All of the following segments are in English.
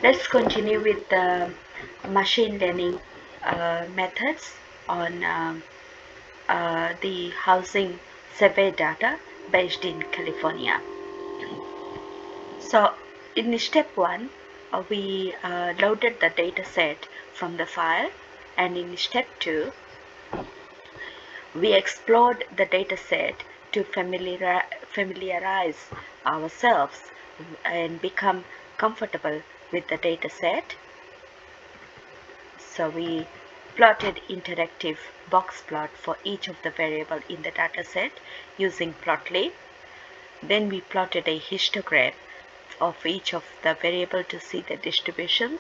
Let's continue with the machine learning methods on the housing survey data based in California. So in step 1, we loaded the data set from the file, and in step 2, we explored the data set to familiarize ourselves and become comfortable with the data set. So we plotted interactive box plot for each of the variable in the data set using Plotly. Then we plotted a histogram of each of the variable to see the distributions.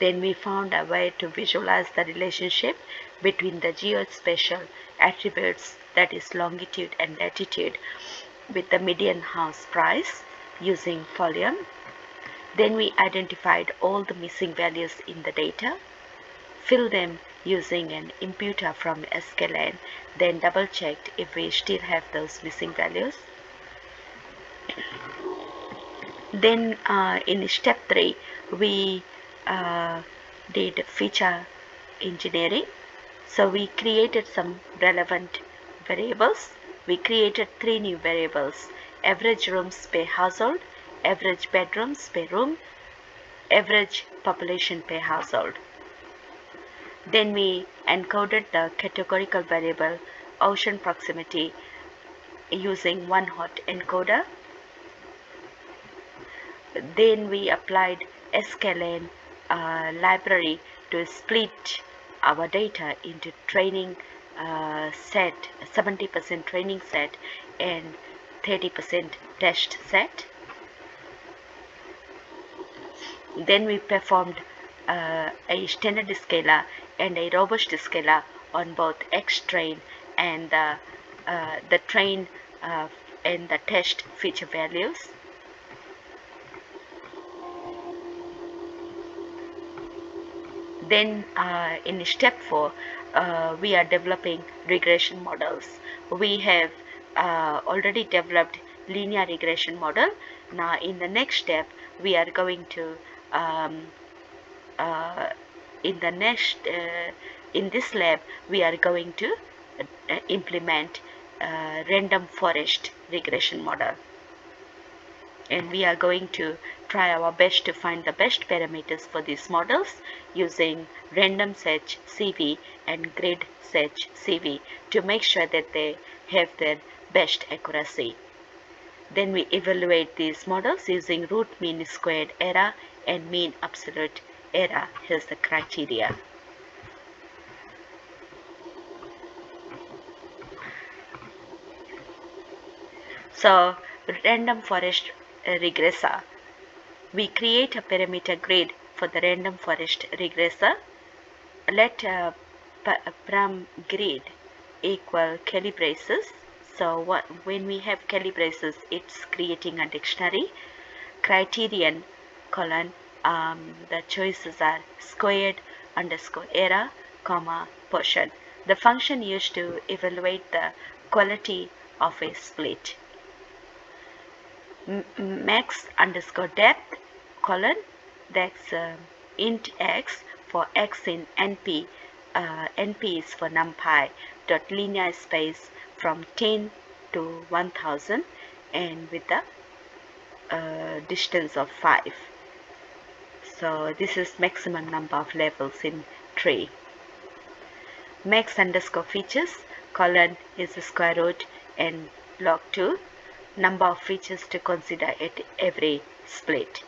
Then we found a way to visualize the relationship between the geospatial attributes, that is longitude and latitude, with the median house price using Folium. Then we identified all the missing values in the data, filled them using an imputer from sklearn, then double checked if we still have those missing values. Then in step 3, we did feature engineering. So we created some relevant variables. We created 3 new variables: average rooms per household, average bedrooms per room, average population per household. Then we encoded the categorical variable ocean proximity using one-hot encoder. Then we applied sklearn library to split our data into training set, 70% training set and 30% test set. Then we performed a standard scalar and a robust scalar on both X-train and the train and the test feature values. Then in step 4, we are developing regression models. We have already developed linear regression model. Now in the next step, we are going to in this lab, we are going to implement random forest regression model, and we are going to try our best to find the best parameters for these models using RandomizedSearchCV and GridSearchCV to make sure that they have their best accuracy. Then we evaluate these models using root mean squared error and mean absolute error as the criteria. So Random Forest Regressor. We create a parameter grid for the Random Forest Regressor. Let param grid equal curly braces. So when we have curly braces, it's creating a dictionary. Criterion colon, the choices are squared underscore error, comma, portion. The function used to evaluate the quality of a split. Max underscore depth colon, that's int x for x in NP. NP is for numpy dot linear space from 10 to 1000 and with the distance of 5. So this is maximum number of levels in tree. Max underscore features colon is the square root and log 2. Number of features to consider at every split.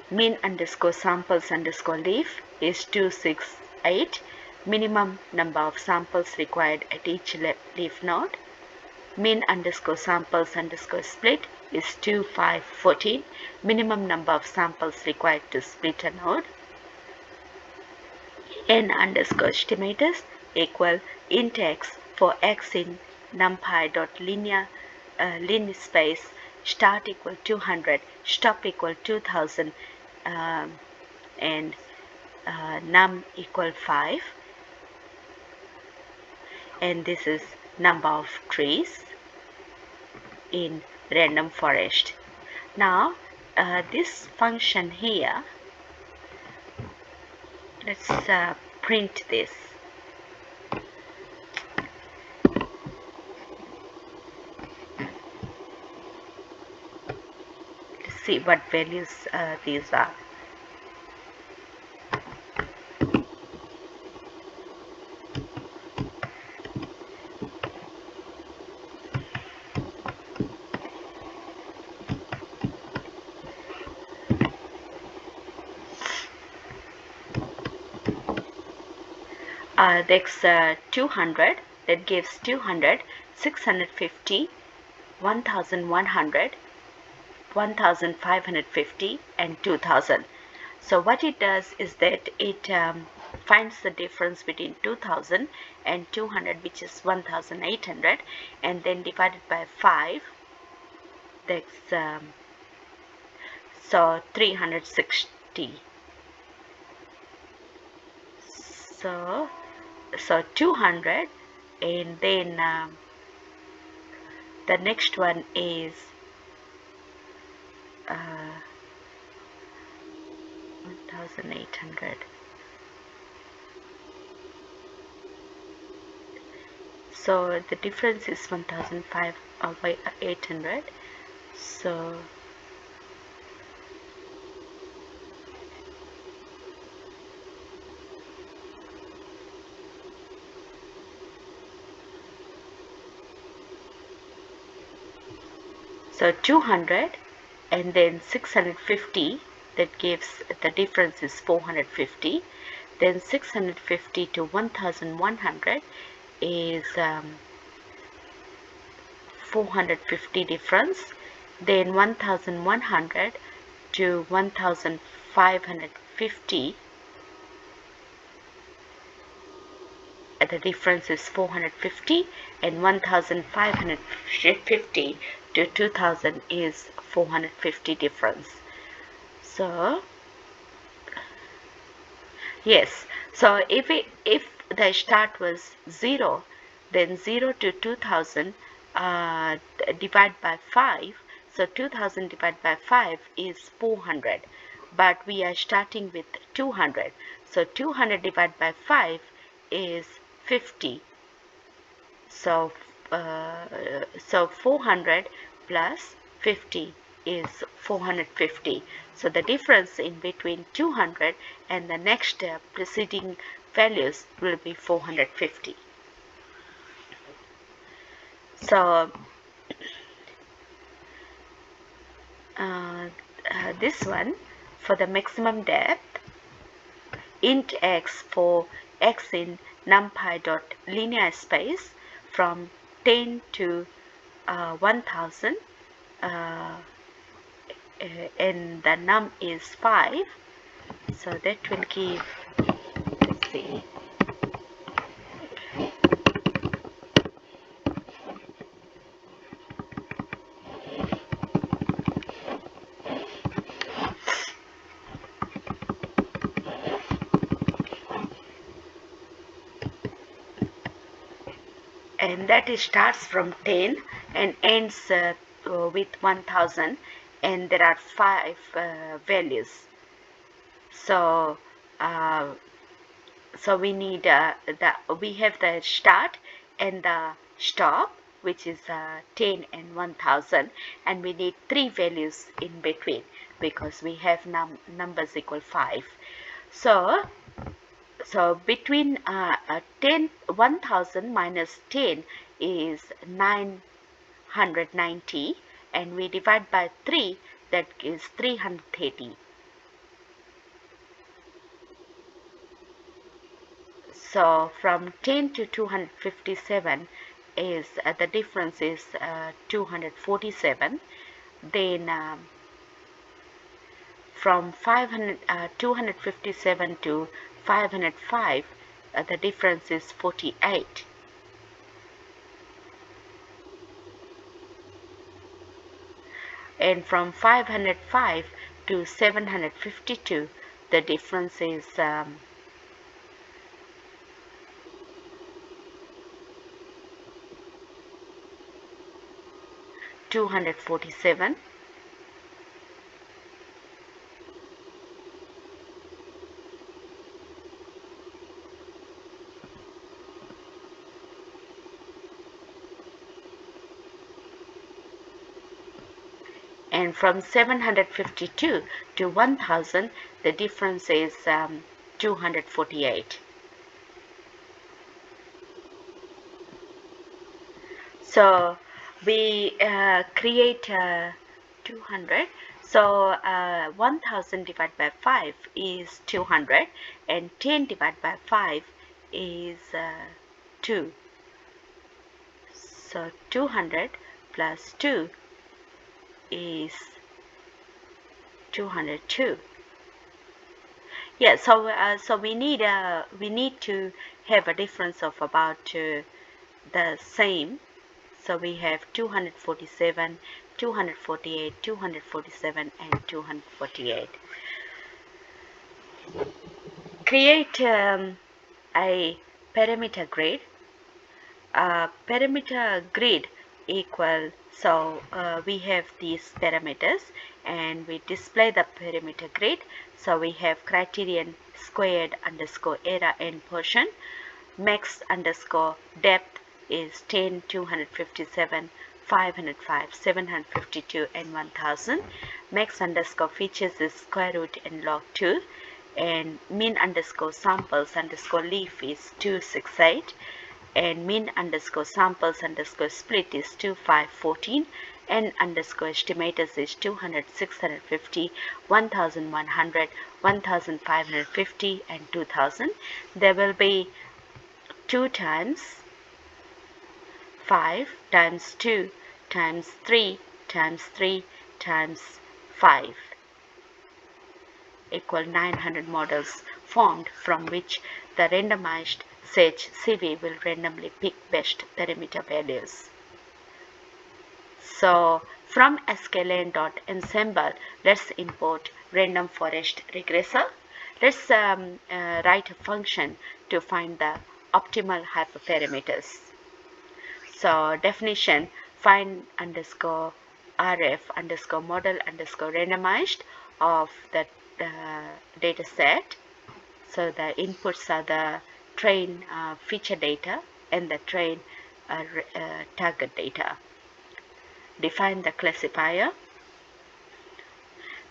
Min underscore samples underscore leaf is 268. Minimum number of samples required at each leaf node. Min underscore samples underscore split is 2514. Minimum number of samples required to split a node. N underscore estimators equal int x for x in numpy dot linear space, start equal 200, stop equal 2000, and num equal 5, and this is number of trees in random forest. Now this function here, let's print this. Let's see what values these are. That's 200, that gives 200, 650, 1100, 1550 and 2000. So what it does is that it finds the difference between 2000 and 200, which is 1800, and then divided by 5, that's so 360. So 200, and then the next one is 1800. So the difference is 1800. So 200 and then 650, that gives the difference is 450. Then 650 to 1100 is 450 difference. Then 1100 to 1550, the difference is 450, and 1550 to 2000 is 450 difference. So yes, so if the start was 0, then 0 to 2000 divide by 5, so 2000 divided by 5 is 400, but we are starting with 200, so 200 divided by 5 is 50. So 400 plus 50 is 450. So the difference in between 200 and the next preceding values will be 450. So this one, for the maximum depth, int x for x in numpy dot linear space from 10 to 1000, and the num is 5, so that will give, let's see, and that starts from 10 and ends with 1000, and there are 5 values. So we need we have the start and the stop, which is 10 and 1000, and we need 3 values in between because we have numbers equal 5. So between 1000 minus 10 is 990, and we divide by 3, that is 330. So from 10 to 257 is the difference is 247. Then from 257 to 505, the difference is 48. And from 505 to 752, the difference is 247. and from 752 to 1000 the difference is 248. So we create 200. So 1000 divided by 5 is 200, and 10 divided by 5 is 2. So 200 plus 2 is 202. Yeah, so we need to have a difference of about the same. So we have 247, 248, 247, and 248. Create a parameter grid. Parameter grid equal, so we have these parameters and we display the parameter grid. So we have criterion squared underscore error end portion, max underscore depth is 10, 257, 505, 752, and 1000. Max underscore features is square root and log 2, and min underscore samples underscore leaf is 268, and min underscore samples underscore split is 2514, n underscore estimators is 200, 650, 1100, 1550, and 2000. There will be 2 times 5 times 2 times 3 times 3 times 5 equal 900 models formed, from which the randomized search CV will randomly pick best parameter values. So from sklearn.ensemble, let's import Random Forest Regressor. Let's write a function to find the optimal hyperparameters. So definition, find underscore rf underscore model underscore randomized of the data set. So the inputs are the train feature data and the train target data. Define the classifier.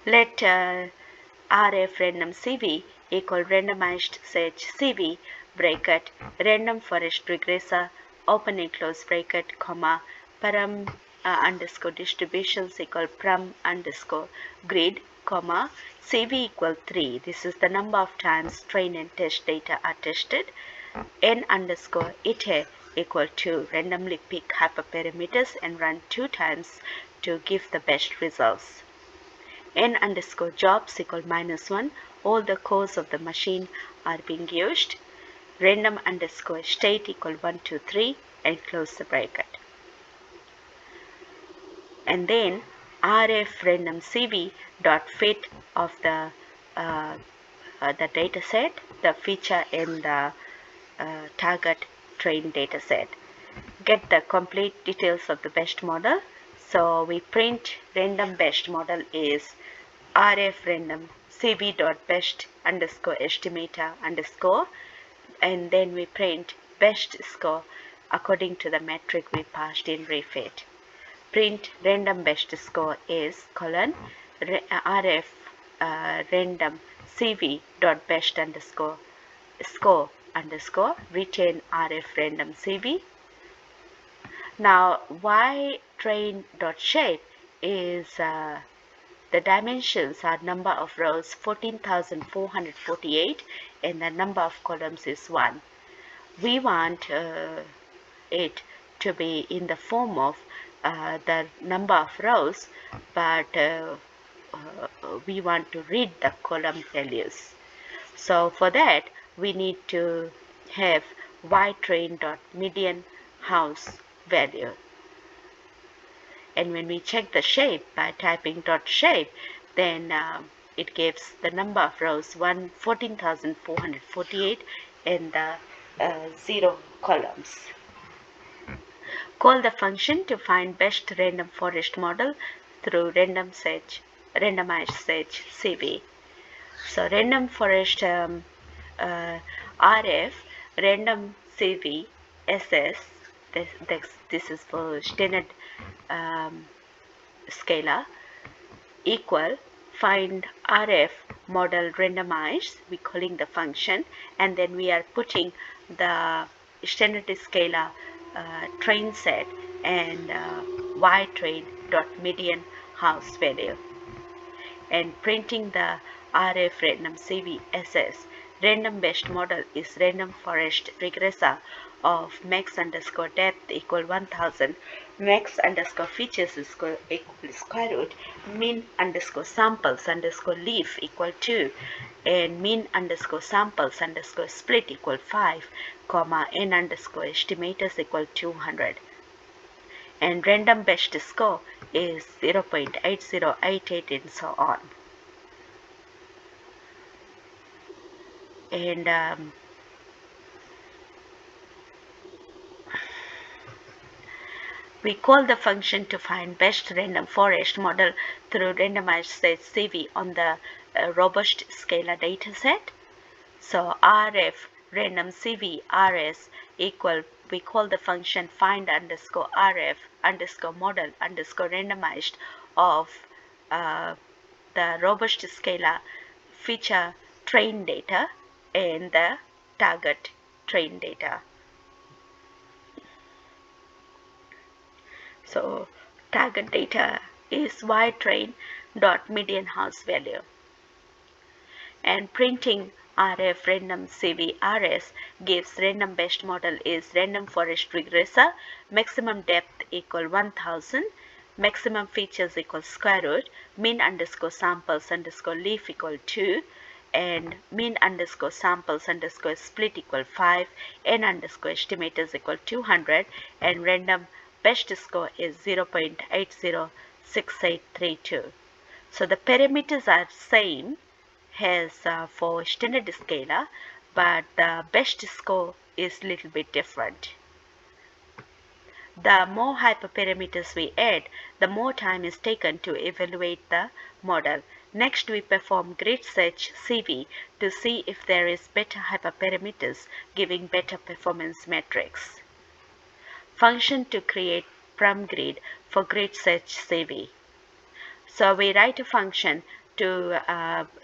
Let RF random CV equal randomized search CV bracket random forest regressor open and close bracket comma param underscore distributions equal param underscore grid comma CV equal 3. This is the number of times train and test data are tested. N underscore iter equal to randomly pick hyperparameters and run 2 times to give the best results. N underscore jobs equal -1. All the cores of the machine are being used. Random underscore state equal 1, 2, 3 and close the bracket. And then RF random CV dot fit of the data set, the feature and the target train data set. Get the complete details of the best model. So we print random best model is RF random CV dot best underscore estimator underscore, and then we print best score according to the metric we passed in refit. Print random best score is colon RF random CV dot best underscore score underscore retain RF random CV. Now y train dot shape is the dimensions are number of rows 14,448 and the number of columns is 1. We want it to be in the form of the number of rows, but we want to read the column values. So for that we need to have ytrain.median house value. And when we check the shape by typing dot shape, then it gives the number of rows 14,448 and the 0 columns. Call the function to find best random forest model through randomized search CV. So random forest RF random CV SS, this is for standard scalar. equal find RF model randomized, we calling the function, and then we are putting the standard scalar train set and y train dot median house value, and printing the RF random CV SS. Random based model is random forest regressor of max underscore depth equal 1000, max underscore features equal square root, mean underscore samples underscore leaf equal 2, and mean underscore samples underscore split equal 5, comma n underscore estimators equal 200. And random best score is 0.8088 and so on. And we call the function to find best random forest model through RandomizedSearchCV on the robust scalar dataset. So RF random CV RS equal, we call the function find underscore RF underscore model underscore randomized of the robust scalar feature train data and the target train data. So target data is y train dot median house value, and printing RF random CV RS gives random best model is random forest regressor, maximum depth equal 1000, maximum features equal square root, mean underscore samples underscore leaf equal 2, and mean underscore samples underscore split equal 5, n underscore estimators equal 200, and random best score is 0.806832. So the parameters are same as for standard scalar, but the best score is little bit different. The more hyperparameters we add, the more time is taken to evaluate the model. Next, we perform GridSearchCV to see if there is better hyperparameters giving better performance metrics. Function to create param grid for GridSearchCV. So we write a function to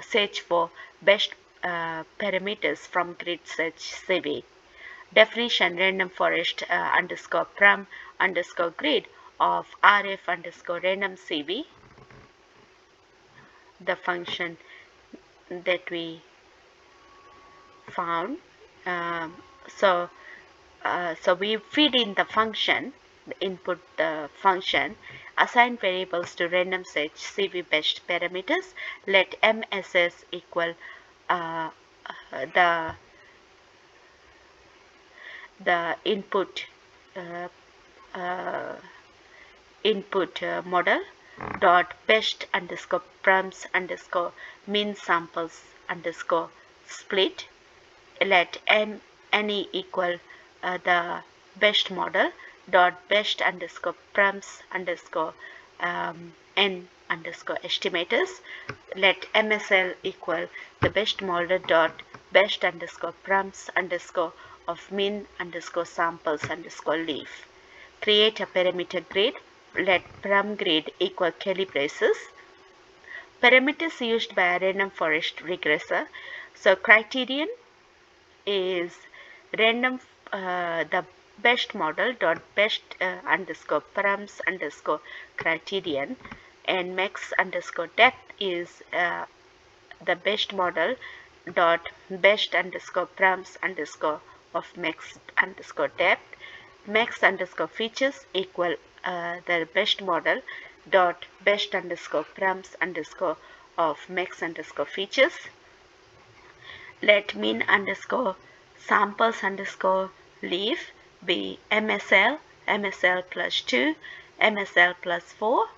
search for best parameters from GridSearchCV. Definition random forest underscore param underscore grid of RF underscore random CV. The function that we found. So we feed in the function, input the function, assign variables to random search CV best parameters. Let MSS equal the input model dot best underscore params underscore mean samples underscore split. Let any equal the best model dot best underscore params underscore n underscore estimators. Let MSL equal the best model dot best underscore params underscore of mean underscore samples underscore leaf. Create a parameter grid. Let param grid equal curly braces. Parameters used by a random forest regressor. So criterion is random the best model dot best underscore params underscore criterion, and max underscore depth is the best model dot best underscore params underscore of max underscore depth. Max underscore features equal the best model dot best underscore params underscore of max underscore features. Let mean underscore samples underscore leaf be MSL, MSL plus 2, MSL plus 4,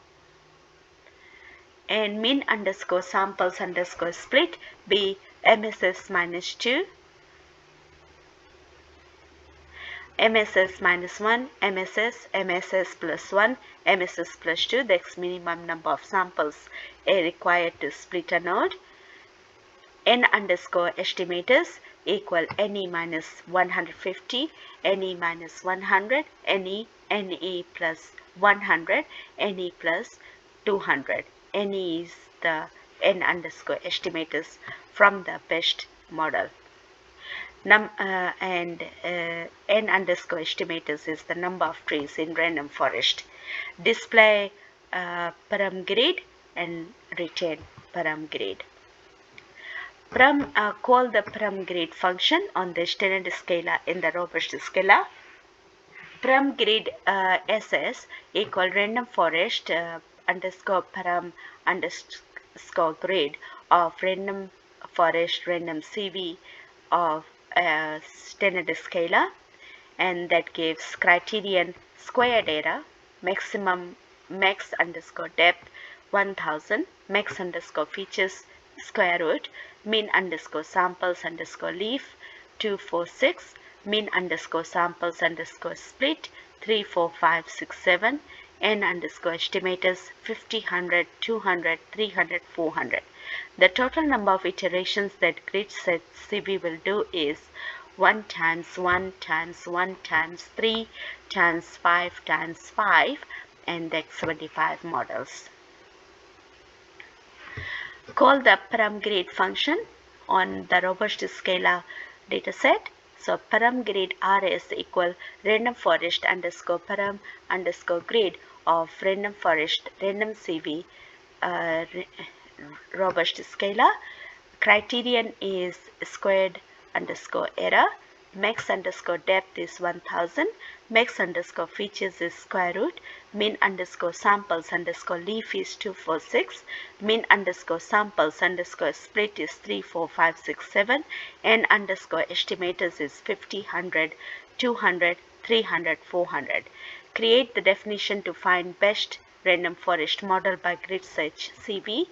and mean underscore samples underscore split be MSS minus 2, MSS minus 1, MSS, MSS plus 1, MSS plus 2, that's minimum number of samples required to split a node. N underscore estimators equal NE minus 150, NE minus 100, NE plus 100, NE plus 200, n is the n underscore estimators from the best model. N underscore estimators is the number of trees in random forest. Display param grid and retain param grid. Call the param grid function on the standard scalar in the robust scalar. Param grid SS equal random forest underscore param underscore grid of random forest random CV of standard scalar, and that gives criterion squared error, max underscore depth 1000, max underscore features square root, mean underscore samples underscore leaf 246, mean underscore samples underscore split 34567, n underscore estimators 50, 100, 200, 300, 400. The total number of iterations that GridSearchCV will do is 1 times 1 times 1 times 3 times 5 times 5, and that's 75 models. Call the param grid function on the robust scalar dataset. So param grid RS equal random forest underscore param underscore grid of random forest random CV robust scalar. Criterion is squared underscore error. Max underscore depth is 1000. Max underscore features is square root. Mean underscore samples underscore leaf is 246. Mean underscore samples underscore split is 34567. N underscore estimators is 50, 100, 200, 300, 400. Create the definition to find best random forest model by GridSearchCV.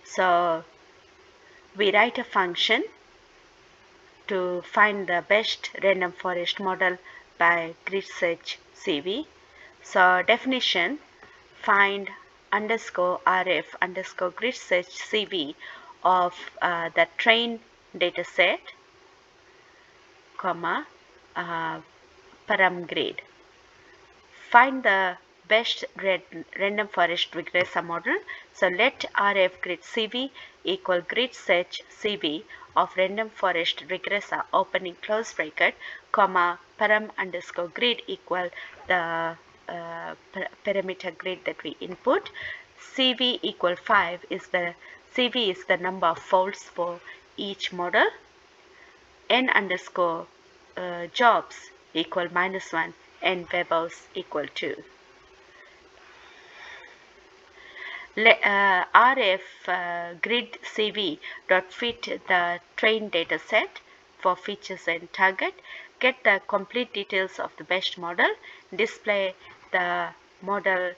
So we write a function to find the best random forest model by GridSearchCV. So definition, find underscore RF underscore GridSearchCV of the trained dataset, comma, param grid. Find the best random forest regressor model. So let RF GridCV equal GridSearchCV of random forest regressor opening close bracket, comma, param underscore grid equal the parameter grid that we input. CV equal 5 is the CV is the number of folds for each model. N underscore jobs equal -1 and webhouse equal 2. RF grid CV dot fit the trained data set for features and target. Get the complete details of the best model. Display the model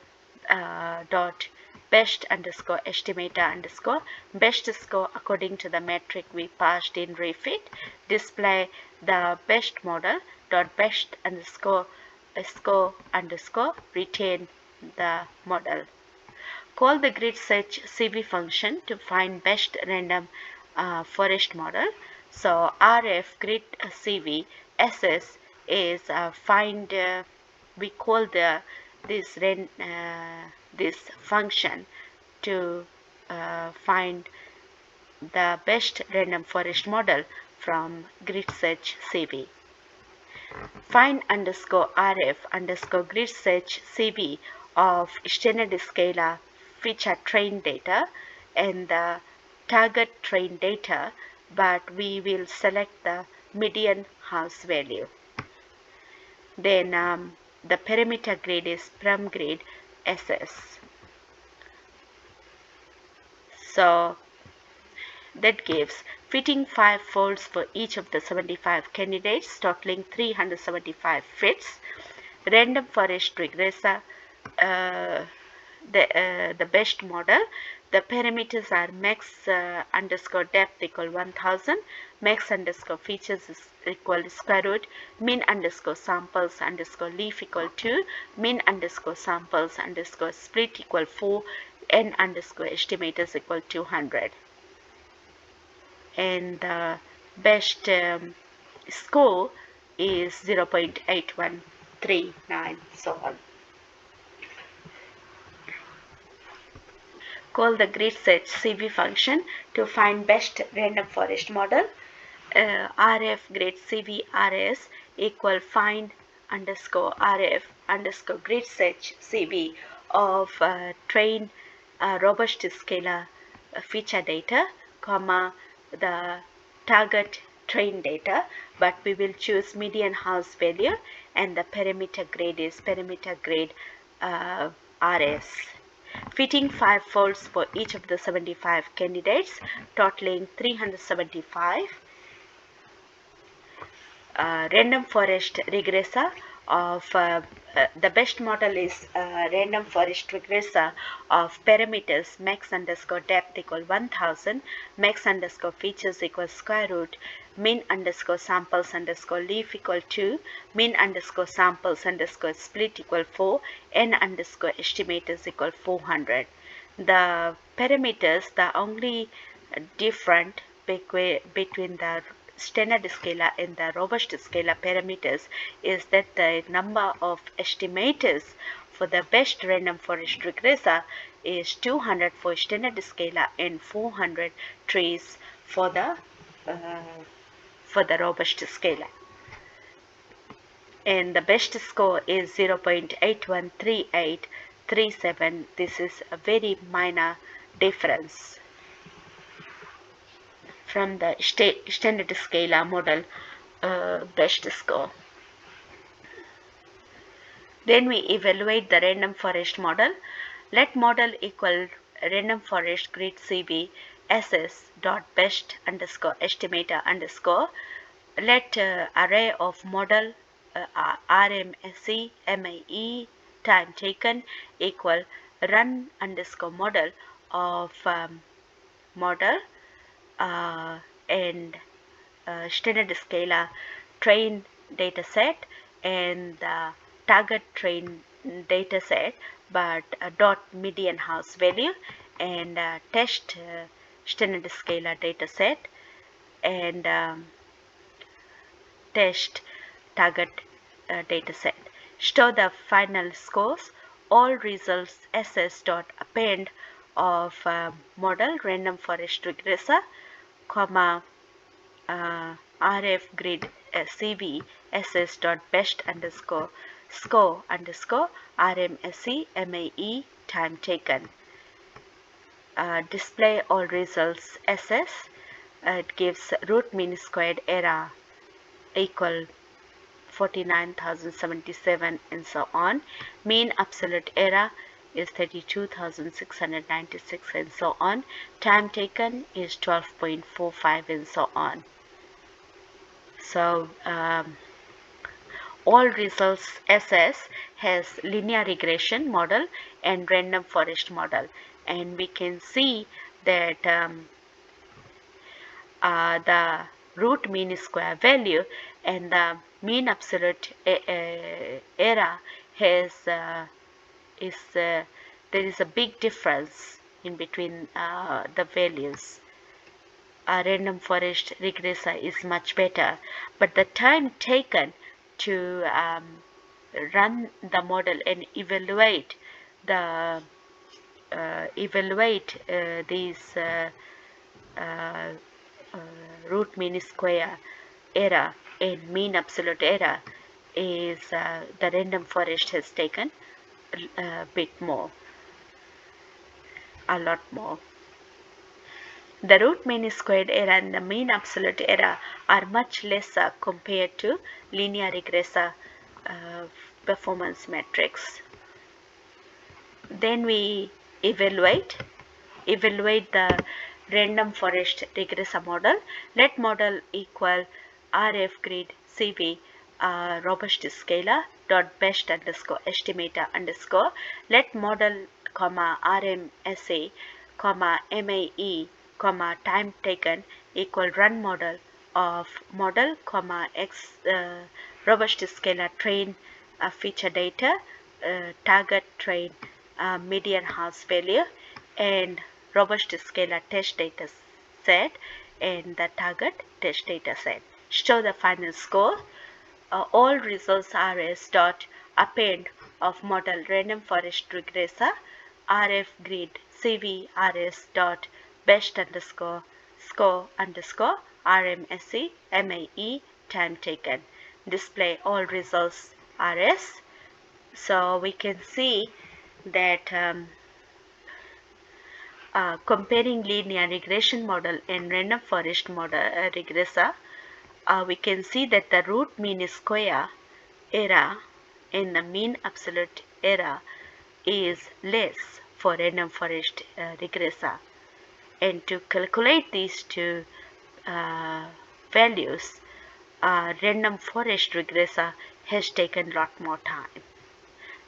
dot best underscore estimator underscore best score according to the metric we passed in refit. Display the best model dot best underscore score underscore retain the model. Call the GridSearchCV function to find best random forest model. So RF GridCV SS is find. We call this function to find the best random forest model from GridSearchCV. Find underscore RF underscore GridSearchCV of standard scalar feature trained data and the target trained data, but we will select the median house value. Then the parameter grid is param grid SS. So that gives fitting 5 folds for each of the 75 candidates, totaling 375 fits. Random forest regressor, the best model. The parameters are max underscore depth equal 1000, max underscore features is equal square root, mean underscore samples underscore leaf equal 2, mean underscore samples underscore split equal 4, n underscore estimators equal 200. And the best score is 0.8139, so on. Call the GridSearchCV function to find best random forest model. RF GridCV RS equal find underscore RF underscore GridSearchCV of trained robust scalar feature data, comma the target train data, but we will choose median house value, and the parameter grade is parameter grade RS. Fitting 5 folds for each of the 75 candidates, totaling 375. Random Forest Regressor of the best model is Random Forest Regressor of parameters max underscore depth equal 1000, max underscore features equal square root, min underscore samples underscore leaf equal 2, min underscore samples underscore split equal 4, n underscore estimators equal 400. The parameters, the only different between the standard scalar and the robust scalar parameters is that the number of estimators for the best random forest regressor is 200 for standard scalar and 400 trees for the robust scalar. And the best score is 0.813837. This is a very minor difference from the standard scalar model best score. Then we evaluate the random forest model. Let model equal random forest grid CV SS dot best underscore estimator underscore. Let array of model RMSE MAE time taken equal run underscore model of model and standard scalar train data set and the target train data set, but dot median house value and test standard scalar data set and test target data set. Store the final scores. All results SS dot append of model random forest regressor, comma RF grid CV SS dot best underscore score underscore RMSE MAE time taken. Display all results SS. It gives root mean squared error equal 49,077 and so on. Mean absolute error is 32,696 and so on. Time taken is 12.45 and so on. So all results SS has linear regression model and random forest model, and we can see that the root mean square value and the mean absolute error has there is a big difference in between the values. Random forest regressor is much better, but the time taken to run the model and evaluate these root mean square error and mean absolute error is the random forest has taken a bit more, a lot more. The root mean squared error and the mean absolute error are much lesser compared to linear regressor performance metrics. Then we evaluate the random forest regressor model. Let model equal RF grid CV robust scalar dot best underscore estimator underscore. Let model comma RMSA comma MAE comma time taken equal run model of model comma x robust scalar train feature data target train median house value and robust scalar test data set and the target test data set. Show the final score. All results RS dot append of model random forest regressor, rf grid cv rs dot best underscore score underscore rmse mae time taken. Display all results rs. So we can see that comparing linear regression model and random forest model regressor, we can see that the root mean square error and the mean absolute error is less for random forest regressor. And to calculate these two values, random forest regressor has taken a lot more time.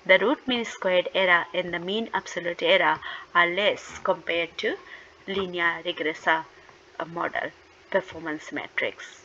The root mean squared error and the mean absolute error are less compared to linear regressor model performance matrix.